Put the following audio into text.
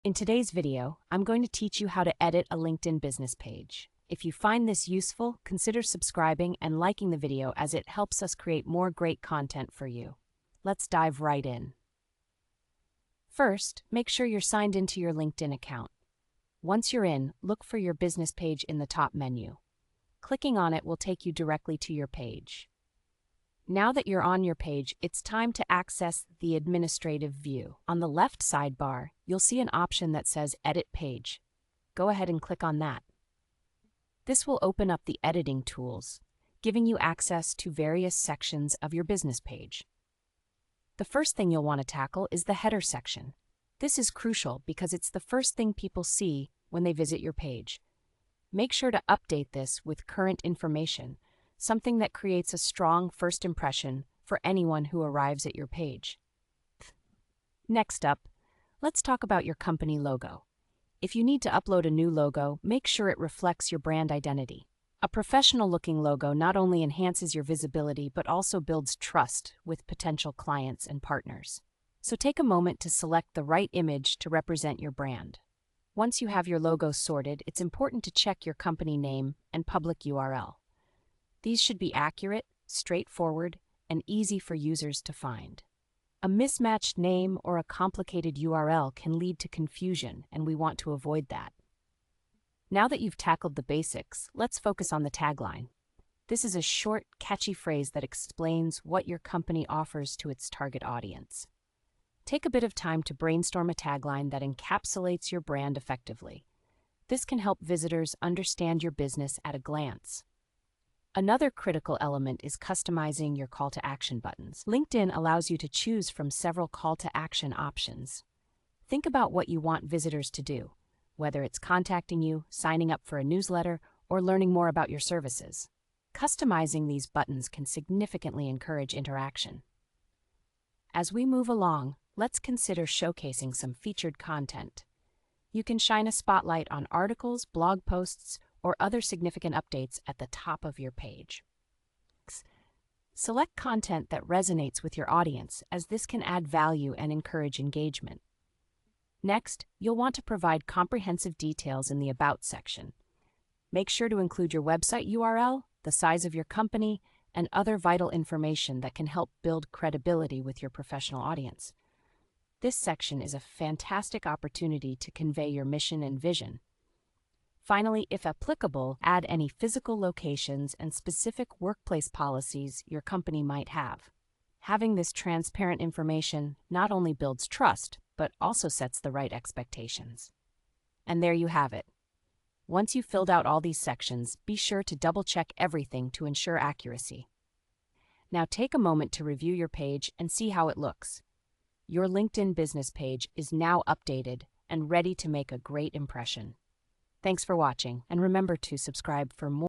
In today's video, I'm going to teach you how to edit a LinkedIn business page. If you find this useful, consider subscribing and liking the video as it helps us create more great content for you. Let's dive right in. First, make sure you're signed into your LinkedIn account. Once you're in, look for your business page in the top menu. Clicking on it will take you directly to your page. Now that you're on your page, it's time to access the administrative view. On the left sidebar, you'll see an option that says Edit Page. Go ahead and click on that. This will open up the editing tools, giving you access to various sections of your business page. The first thing you'll want to tackle is the header section. This is crucial because it's the first thing people see when they visit your page. Make sure to update this with current information, something that creates a strong first impression for anyone who arrives at your page. Next up, let's talk about your company logo. If you need to upload a new logo, make sure it reflects your brand identity. A professional-looking logo not only enhances your visibility but also builds trust with potential clients and partners. So take a moment to select the right image to represent your brand. Once you have your logo sorted, it's important to check your company name and public URL. These should be accurate, straightforward, and easy for users to find. A mismatched name or a complicated URL can lead to confusion, and we want to avoid that. Now that you've tackled the basics, let's focus on the tagline. This is a short, catchy phrase that explains what your company offers to its target audience. Take a bit of time to brainstorm a tagline that encapsulates your brand effectively. This can help visitors understand your business at a glance. Another critical element is customizing your call to action buttons. LinkedIn allows you to choose from several call to action options. Think about what you want visitors to do, whether it's contacting you, signing up for a newsletter, or learning more about your services. Customizing these buttons can significantly encourage interaction. As we move along, let's consider showcasing some featured content. You can shine a spotlight on articles, blog posts, or other significant updates at the top of your page. Select content that resonates with your audience, as this can add value and encourage engagement. Next, you'll want to provide comprehensive details in the About section. Make sure to include your website URL, the size of your company, and other vital information that can help build credibility with your professional audience. This section is a fantastic opportunity to convey your mission and vision. Finally, if applicable, add any physical locations and specific workplace policies your company might have. Having this transparent information not only builds trust, but also sets the right expectations. And there you have it. Once you've filled out all these sections, be sure to double-check everything to ensure accuracy. Now take a moment to review your page and see how it looks. Your LinkedIn business page is now updated and ready to make a great impression. Thanks for watching, and remember to subscribe for more.